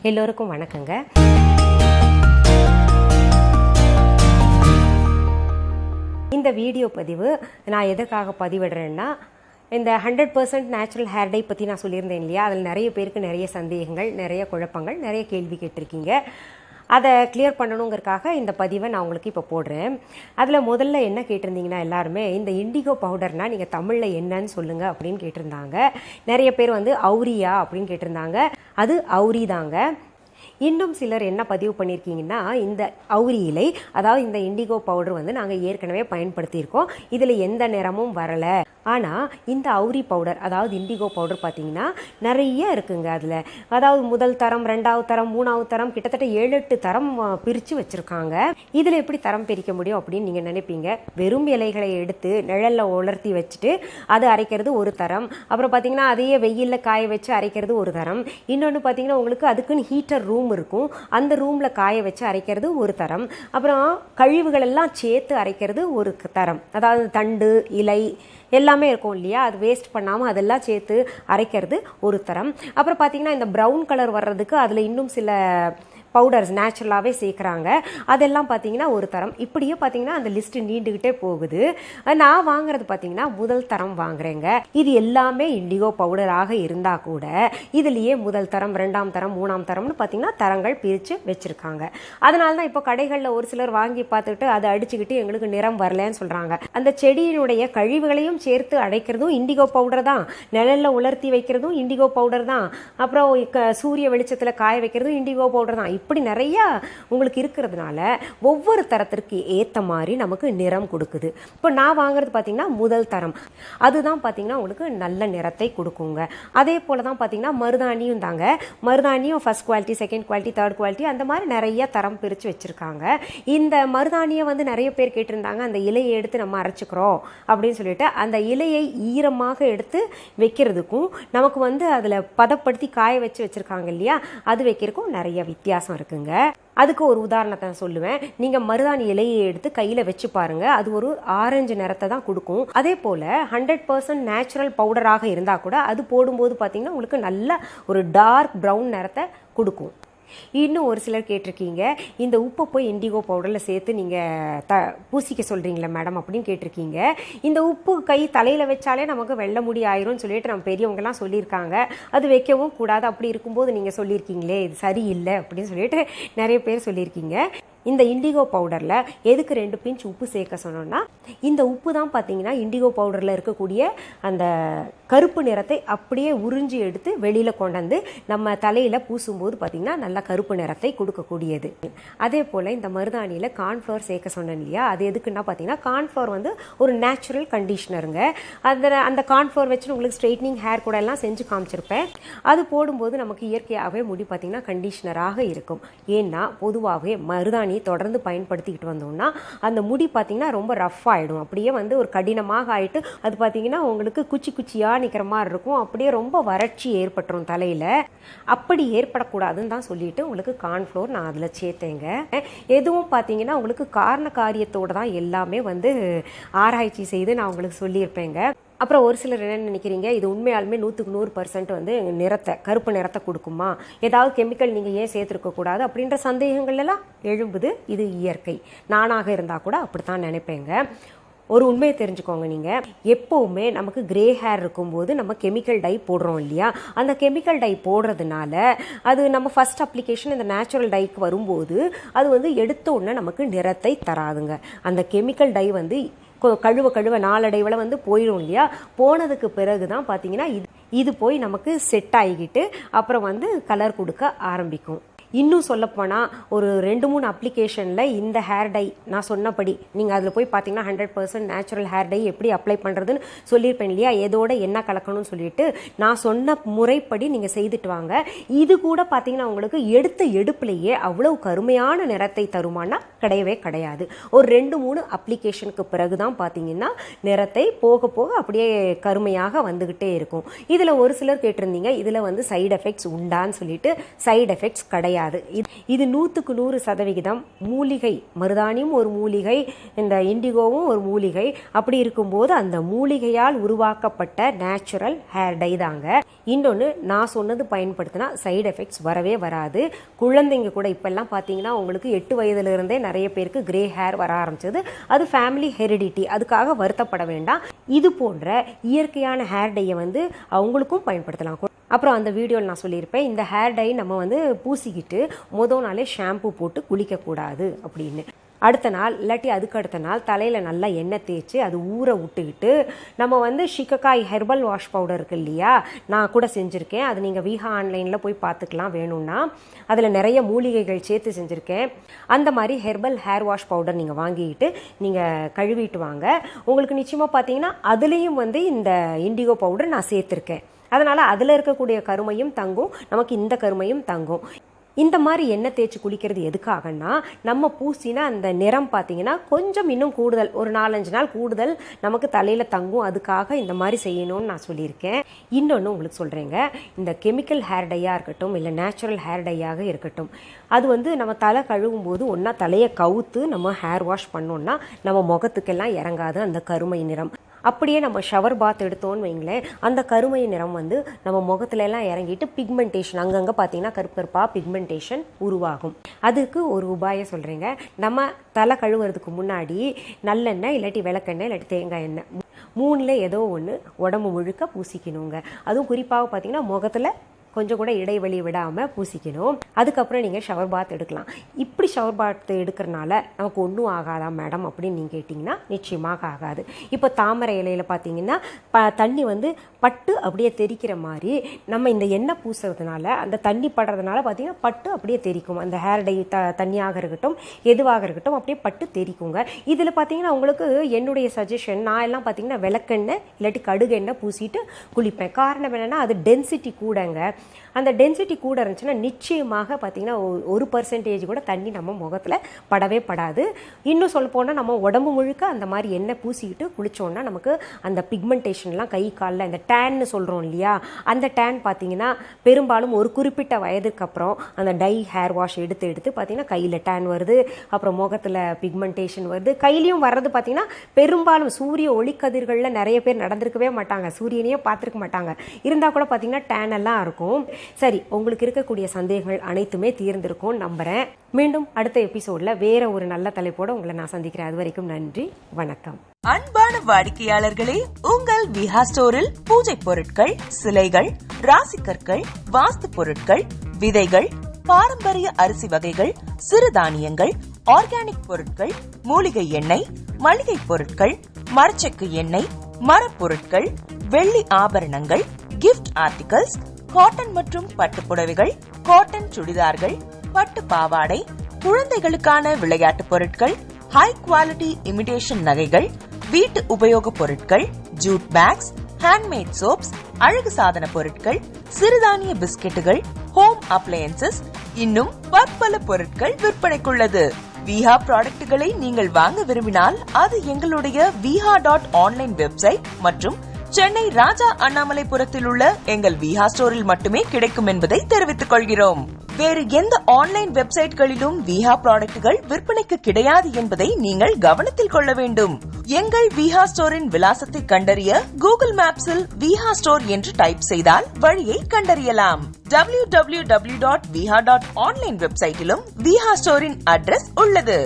எல்லோருக்கும் வணக்கங்க. இந்த வீடியோ பதிவு நான் எதற்காக பதிவிடுறேன்னா, இந்த 100% நேச்சுரல் ஹேர் டை பற்றி நான் சொல்லியிருந்தேன் இல்லையா, அதில் நிறைய பேருக்கு நிறைய சந்தேகங்கள், நிறைய குழப்பங்கள், நிறைய கேள்வி கேட்டிருக்கீங்க. அதை கிளியர் பண்ணணுங்கிறதுக்காக இந்த பதிவை நான் உங்களுக்கு இப்போ போடுறேன். அதில் முதல்ல என்ன கேட்டிருந்தீங்கன்னா, எல்லாருமே இந்த இண்டிகோ பவுடர்னால் நீங்கள் தமிழில் என்னன்னு சொல்லுங்கள் அப்படின்னு கேட்டிருந்தாங்க. நிறைய பேர் அவுரியா அப்படின்னு கேட்டிருந்தாங்க. அது அவுரி தாங்க. இன்னும் சிலர் என்ன பதிவு பண்ணியிருக்கீங்கன்னா, இந்த அவுரி இலை, அதாவது இந்த இண்டிகோ பவுடர் நாங்கள் ஏற்கனவே பயன்படுத்தியிருக்கோம், இதில் எந்த நிறமும் வரலை. ஆனால் இந்த அவுரி பவுடர், அதாவது இண்டிகோ பவுடர் பார்த்தீங்கன்னா நிறைய இருக்குங்க. அதில் அதாவது முதல் தரம், ரெண்டாவது தரம், மூணாவது தரம், கிட்டத்தட்ட 7-8 தரம் பிரித்து வச்சுருக்காங்க. இதில் எப்படி தரம் பிரிக்க முடியும் அப்படின்னு நீங்கள் நினைப்பீங்க. வெறும் இலைகளை எடுத்து நிழலில் உலர்த்தி வச்சுட்டு அது அரைக்கிறது ஒரு தரம். அப்புறம் பார்த்தீங்கன்னா அதையே வெயிலில் காய வச்சு அரைக்கிறது ஒரு தரம். இன்னொன்று பார்த்தீங்கன்னா உங்களுக்கு அதுக்குன்னு ஹீட்டர் ரூம் இருக்கும், அந்த ரூமில் காய வச்சு அரைக்கிறது ஒரு தரம். அப்புறம் கழிவுகள் எல்லாம் சேர்த்து அரைக்கிறது ஒரு தரம். அதாவது தண்டு, இலை எல்லாமே இருக்கும் இல்லையா, அது வேஸ்ட் பண்ணாமல் அதெல்லாம் சேர்த்து அரைக்கிறது ஒரு தரம். அப்புறம் பார்த்தீங்கன்னா இந்த ப்ரௌன் கலர் வர்றதுக்கு அதில் இன்னும் சில பவுடர்ஸ் நேச்சுரலாகவே சேர்க்குறாங்க, அதெல்லாம் பார்த்தீங்கன்னா ஒரு தரம். இப்படியே பார்த்தீங்கன்னா அந்த லிஸ்ட்டு நீண்டுக்கிட்டே போகுது. நான் வாங்குறது பார்த்தீங்கன்னா முதல் தரம் வாங்குறேங்க. இது எல்லாமே இண்டிகோ பவுடராக இருந்தால் கூட இதுலேயே முதல் தரம், ரெண்டாம் தரம், மூணாம் தரம்னு பார்த்தீங்கன்னா தரங்கள் பிரித்து வச்சுருக்காங்க. அதனால தான் இப்போ கடைகளில் ஒரு சிலர் வாங்கி பார்த்துட்டு அதை அடிச்சுக்கிட்டு எங்களுக்கு நிறம் வரலன்னு சொல்கிறாங்க. அந்த செடியினுடைய கழிவுகளையும் சேர்த்து அடைக்கிறதும் இண்டிகோ பவுடர் தான், நிழலில் உலர்த்தி வைக்கிறதும் இண்டிகோ பவுடர் தான், அப்புறம் சூரிய வெளிச்சத்தில் காய வைக்கிறதும் இண்டிகோ பவுடர் தான். இப்படி நிறைய உங்களுக்கு இருக்கிறதுனால ஒவ்வொரு தரத்திற்கு ஏற்ற மாதிரி நமக்கு நிறம் கொடுக்குது. இப்போ நான் வாங்குறது பார்த்தீங்கன்னா முதல் தரம், அதுதான் பார்த்தீங்கன்னா உங்களுக்கு நல்ல நிறத்தை கொடுக்குங்க. அதே போல தான் பார்த்தீங்கன்னா மருதாணியும் தாங்க. மருதாணியும் first quality, second quality, third quality, அந்த மாதிரி நிறைய தரம் பிரித்து வச்சுருக்காங்க. இந்த மருதாணியை நிறைய பேர் கேட்டிருந்தாங்க, அந்த இலையை எடுத்து நம்ம அரைச்சிக்கிறோம் அப்படின்னு சொல்லிட்டு, அந்த இலையை ஈரமாக எடுத்து வைக்கிறதுக்கும் நமக்கு அதில் பதப்படுத்தி காய வச்சுருக்காங்க இல்லையா, அது வைக்கிறதுக்கும் நிறைய வித்தியாசம் இருக்குங்க. அதுக்கு ஒரு உதாரணத்தை சொல்லுவேன். நீங்க மருதாணி இலையை எடுத்து கையில வச்சு பாருங்க, அது ஒரு ஆரஞ்சு நிறத்தை தான் கொடுக்கும். அதே போல 100% நேச்சுரல் பவுடராக இருந்தா கூட அது போடும்போது பார்த்தீங்கன்னா உங்களுக்கு நல்ல ஒரு டார்க் ப்ரௌன் நிறத்தை கொடுக்கும். இன்னும் ஒரு சிலர் கேட்டிருக்கீங்க, இந்த உப்பை போய் இண்டிகோ பவுடரில் சேர்த்து நீங்கள் பூசிக்க சொல்கிறீங்களா மேடம் அப்படின்னு கேட்டிருக்கீங்க. இந்த உப்பு தலையில் வச்சாலே நமக்கு வெள்ளை முடி ஆயிரும்னு சொல்லிட்டு நம்ம பெரியவங்கலாம் சொல்லியிருக்காங்க. அது வைக்கவும் கூடாது, அப்படி இருக்கும்போது நீங்கள் சொல்லியிருக்கீங்களே இது சரியில்லை அப்படின்னு சொல்லிட்டு நிறைய பேர் சொல்லியிருக்கீங்க. இந்த இண்டிகோ பவுடரில் எதுக்கு 2 பிஞ்ச் உப்பு சேர்க்க சொன்னோன்னா, இந்த உப்பு தான் பார்த்தீங்கன்னா இண்டிகோ பவுடரில் இருக்கக்கூடிய அந்த கருப்பு நிறத்தை அப்படியே உறிஞ்சி எடுத்து வெளியில் கொண்டாந்து நம்ம தலையில் பூசும்போது பார்த்தீங்கன்னா நல்லா கருப்பு நிறத்தை கொடுக்கக்கூடியது. அதே போல் இந்த மருதாணியில் கார்ன்ஃப்ளவர் சேர்க்க சொன்னேன் இல்லையா, அது எதுக்குன்னா பார்த்தீங்கன்னா கார்ன்ஃப்ளவர் ஒரு நேச்சுரல் கண்டிஷ்னருங்க. அந்த கார்ன்ஃப்ளவர் வச்சு உங்களுக்கு ஸ்ட்ரெயிட்னிங் ஹேர் கூட எல்லாம் செஞ்சு காமிச்சிருப்பேன். அது போடும்போது நமக்கு இயற்கையாகவே முடி பார்த்தீங்கன்னா கண்டிஷ்னராக இருக்கும். ஏன்னா பொதுவாகவே மருதாணி தொடர்ந்து பயன்படுத்திக்கிட்டு வந்தோம்னா அந்த முடி பார்த்தீங்கன்னா ரொம்ப ரஃப் ஆகிடும், அப்படியே ஒரு கடினமாக ஆகிட்டு அது பார்த்தீங்கன்னா உங்களுக்கு குச்சி குச்சியாக நிற்கிற மாதிரி இருக்கும், அப்படியே ரொம்ப வறட்சி ஏற்பட்டுரும் தலையில். அப்படி ஏற்படக்கூடாதுன்னு தான் சொல்லிட்டு உங்களுக்கு கார்ன்ஃப்ளவர் நான் அதில் சேர்த்தேங்க. எதுவும் பார்த்தீங்கன்னா உங்களுக்கு காரண காரியத்தோடு தான் எல்லாமே ஆராய்ச்சி செய்து நான் உங்களுக்கு சொல்லியிருப்பேங்க. அப்புறம் ஒரு சிலர் என்ன நினைக்கிறீங்க, இது உண்மையாலுமே 100% நிறத்தை, கருப்பு நிறத்தை கொடுக்குமா, ஏதாவது கெமிக்கல் நீங்கள் ஏன் சேர்த்துருக்கக்கூடாது அப்படின்ற சந்தேகங்கள் எல்லாம் எழும்புது. இது இயற்கை. நானாக இருந்தால் கூட அப்படித்தான் நினைப்பேங்க. ஒரு உண்மையை தெரிஞ்சுக்கோங்க, நீங்கள் எப்போவுமே நமக்கு கிரே ஹேர் இருக்கும்போது நம்ம கெமிக்கல் டை போடுறோம் இல்லையா, அந்த கெமிக்கல் டை போடுறதுனால அது நம்ம ஃபர்ஸ்ட் அப்ளிகேஷன் இந்த நேச்சுரல் டைக்கு வரும்போது அது எடுத்த உடனே நமக்கு நிறத்தை தராதுங்க. அந்த கெமிக்கல் டை கழுவ நாளடைவில் போயிடும் இல்லையா, போனதுக்கு பிறகு தான் பார்த்தீங்கன்னா இது போய் நமக்கு செட் ஆகிக்கிட்டு அப்புறம் கலர் கொடுக்க ஆரம்பிக்கும். இன்னும் சொல்லப்போனால் ஒரு 2-3 அப்ளிகேஷனில் இந்த ஹேர் டை நான் சொன்னபடி நீங்கள் அதில் போய் பார்த்தீங்கன்னா 100% நேச்சுரல் ஹேர் டை எப்படி அப்ளை பண்ணுறதுன்னு சொல்லியிருப்பேன் இல்லையா, எதோட என்ன கலக்கணும்னு சொல்லிட்டு நான் சொன்ன முறைப்படி நீங்கள் செய்துட்டு வாங்க. இது கூட பார்த்தீங்கன்னா உங்களுக்கு எடுத்த எடுப்புலேயே அவ்வளவு கருமையான நிறத்தை தருமானா கிடையவே கிடையாது. ஒரு 2-3 அப்ளிகேஷனுக்கு பிறகு தான் பார்த்தீங்கன்னா நிறத்தை போக போக அப்படியே கருமையாக வந்துக்கிட்டே இருக்கும். இதில் ஒரு சிலர் கேட்டிருந்தீங்க, இதில் சைடு எஃபெக்ட்ஸ் உண்டான்னு சொல்லிட்டு. சைடு எஃபெக்ட்ஸ் கிடையாது. கிடையாது. இது 100க்கு 100% மூலிகை. மருதாணியும் ஒரு மூலிகை, இந்த இண்டிகோவும் ஒரு மூலிகை. அப்படி இருக்கும்போது அந்த மூலிகையால் உருவாக்கப்பட்ட நேச்சுரல் ஹேர் டை தாங்க. இன்னொன்று, நான் சொன்னது பயன்படுத்தினா சைடு எஃபெக்ட்ஸ் வரவே வராது. குழந்தைங்க கூட இப்பெல்லாம் பார்த்தீங்கன்னா உங்களுக்கு 8 வயதிலிருந்தே நிறைய பேருக்கு கிரே ஹேர் வர ஆரம்பிச்சது. அது ஃபேமிலி ஹெரிடிட்டி, அதுக்காக வருத்தப்பட வேண்டாம். இது போன்ற இயற்கையான ஹேர் டையை அவங்களுக்கும் பயன்படுத்தலாம். அப்புறம் அந்த வீடியோவில் நான் சொல்லியிருப்பேன், இந்த ஹேர் டை நம்ம பூசிக்கிட்டு முதல் நாளே ஷாம்பு போட்டு குளிக்கக்கூடாது அப்படின்னு. அடுத்த நாள் இல்லாட்டி அதுக்கு அடுத்த நாள் தலையில் நல்லா எண்ணெய் தேய்ச்சி அது ஊற விட்டுக்கிட்டு நம்ம ஷிகக்காய் ஹெர்பல் வாஷ் பவுடர் இருக்கு இல்லையா, நான் கூட செஞ்சுருக்கேன். அது நீங்கள் விஹா ஆன்லைனில் போய் பார்த்துக்கலாம் வேணும்னா. அதில் நிறைய மூலிகைகள் சேர்த்து செஞ்சுருக்கேன். அந்த மாதிரி ஹெர்பல் ஹேர் வாஷ் பவுடர் நீங்கள் வாங்கிக்கிட்டு நீங்கள் கழுவிட்டு வாங்க. உங்களுக்கு நிச்சயமாக பார்த்தீங்கன்னா அதுலேயும் இந்த இண்டிகோ பவுடர் நான் சேர்த்துருக்கேன். அதனால் அதில் இருக்கக்கூடிய கருமையும் தங்கும், நமக்கு இந்த கருமையும் தங்கும். இந்த மாதிரி எண்ணெய் தேய்ச்சி குளிக்கிறது எதுக்காகன்னா, நம்ம பூசினா அந்த நிறம் பார்த்தீங்கன்னா கொஞ்சம் இன்னும் கூடுதல், ஒரு 4-5 நாள் கூடுதல் நமக்கு தலையில் தங்கும். அதுக்காக இந்த மாதிரி செய்யணும்னு நான் சொல்லியிருக்கேன். இன்னொன்று உங்களுக்கு சொல்கிறேங்க, இந்த கெமிக்கல் ஹேர் டையாக இருக்கட்டும் இல்லை நேச்சுரல் ஹேர் டையாக இருக்கட்டும், அது நம்ம தலை கழுவும் போது ஒன்றா தலையை கவுத்து நம்ம ஹேர் வாஷ் பண்ணோன்னா நம்ம முகத்துக்கெல்லாம் இறங்காது அந்த கருமை நிறம். அப்படியே நம்ம ஷவர் பாத் எடுத்தோன்னு வைங்களேன், அந்த கருமை நிறம் நம்ம முகத்துல எல்லாம் இறங்கிட்டு பிக்மெண்டேஷன் அங்கங்கே பார்த்தீங்கன்னா கருப்பு கருப்பாக பிக்மெண்டேஷன் உருவாகும். அதுக்கு ஒரு உபாயம் சொல்கிறேங்க. நம்ம தலை கழுவுறதுக்கு முன்னாடி நல்லெண்ணெய் இல்லாட்டி விளக்கெண்ணெய் இல்லாட்டி தேங்காய் எண்ணெய் 3ல் ஏதோ ஒன்று உடம்பு முழுக்க பூசிக்கணுங்க. அதுவும் குறிப்பாக பார்த்தீங்கன்னா முகத்தில் கொஞ்சம் கூட இடைவெளி விடாமல் பூசிக்கணும். அதுக்கப்புறம் நீங்கள் ஷவர் பாத் எடுக்கலாம். இப்படி ஷவர் பாத் எடுக்கிறனால நமக்கு ஒன்றும் ஆகாதா மேடம் அப்படின்னு நீங்கள் கேட்டிங்கன்னா நிச்சயமாக ஆகாது. இப்போ தாமரை இலையில் பார்த்தீங்கன்னா தண்ணி பட்டு அப்படியே தெரிக்கிற மாதிரி நம்ம இந்த எண்ணெய் பூசுறதுனால அந்த தண்ணி படுறதுனால பார்த்தீங்கன்னா பட்டு அப்படியே தெரிக்கும். அந்த ஹேர் டை தண்ணியாக இருக்கட்டும் எதுவாக இருக்கட்டும் அப்படியே பட்டு தெரிக்குங்க. இதில் பார்த்தீங்கன்னா உங்களுக்கு என்னுடைய சஜஷன், நான் எல்லாம் பார்த்தீங்கன்னா விளக்கெண்ணெய் இல்லாட்டி கடுகு எண்ணெய் பூசிட்டு குளிப்பேன். காரணம் என்னென்னா அது டென்சிட்டி கூடங்க. அந்த டென்சிட்டி கூட இருந்துச்சுன்னா நிச்சயமாக பார்த்தீங்கன்னா 1% கூட தண்ணி நம்ம முகத்தில் படவே படாது. இன்னும் சொல்ல போனால் நம்ம உடம்பு முழுக்க அந்த மாதிரி எண்ணெய் பூசிக்கிட்டு குளித்தோன்னா நமக்கு அந்த பிக்மெண்டேஷன்லாம் கை காலில் இந்த டேன்னு சொல்கிறோம் இல்லையா, அந்த டேன் பார்த்தீங்கன்னா பெரும்பாலும் ஒரு குறிப்பிட்ட வயதுக்கு அப்புறம் அந்த டை ஹேர் வாஷ் எடுத்து பார்த்தீங்கன்னா கையில் டேன் வருது, அப்புறம் முகத்தில் பிக்மெண்டேஷன் வருது. கையிலையும் வர்றது பார்த்தீங்கன்னா பெரும்பாலும் சூரிய ஒளிக்கதிர்களில் நிறைய பேர் நடந்திருக்கவே மாட்டாங்க, சூரியனையே பார்த்துருக்க மாட்டாங்க, இருந்தால் கூட பார்த்தீங்கன்னா டேன் எல்லாம் இருக்கும். சரி, உங்களுக்கு இருக்கக்கூடிய சந்தேகங்கள் அனைத்துமே தீர்ந்திருக்கும் நம்புறேன். மீண்டும் அடுத்த எபிசோட்ல வேற ஒரு நல்ல தலைப்போட உங்களை நான் சந்திக்கிறேன். அது வரைக்கும் நன்றி, வணக்கம். அன்பான வாடிக்கையாளர்களே, உங்கள் விஹா ஸ்டோரில் பூஜை பொருட்கள், சிலைகள், ராசிக்கற்கள், வாஸ்து பொருட்கள், விதைகள், பாரம்பரிய அரிசி வகைகள், சிறுதானியங்கள், ஆர்கானிக் பொருட்கள், மூலிகை எண்ணெய், மளிகை பொருட்கள், மரச்செக்கு எண்ணெய், மரப்பொருட்கள், வெள்ளி ஆபரணங்கள், கிஃப்ட் ஆர்டிகல்ஸ், காட்டன் மற்றும் பட்டு புடவைகள், காட்டன் சுடிதார்கள், பட்டு பாவாடை, குழந்தைகளுக்கான விளையாட்டு பொருட்கள், ஹை குவாலிட்டி இமிடேஷன் நகைகள், வீட்டு உபயோக பொருட்கள், ஜூட் பேக்ஸ், ஹேண்ட்மேட் சோப்ஸ், அழகு சாதன பொருட்கள், சிறுதானிய பிஸ்கெட்டுகள், ஹோம் அப்ளையன்சஸ், இன்னும் பற்பல பொருட்கள் விற்பனைக்குள்ளது. விஹா ப்ராடக்ட்களை நீங்கள் வாங்க விரும்பினால் அது எங்களுடைய viha.online வெப்சைட் மற்றும் சென்னை ராஜா அண்ணாமலைபுரத்தில் உள்ள எங்கள் விஹா ஸ்டோரில் மட்டுமே கிடைக்கும் என்பதை தெரிவித்துக் கொள்கிறோம். வேறு எந்த ஆன்லைன் வெப்சைட்களிலும் விஹா ப்ராடக்ட்கள் விற்பனைக்கு கிடையாது என்பதை நீங்கள் கவனத்தில் கொள்ள வேண்டும். எங்கள் விஹா ஸ்டோரின் விலாசத்தை கண்டறிய கூகுள் மேப்ஸில் விஹா ஸ்டோர் என்று டைப் செய்தால் வழியை கண்டறியலாம். www.viha.online வெப்சைட்டிலும் விஹா ஸ்டோரின் அட்ரஸ் உள்ளது.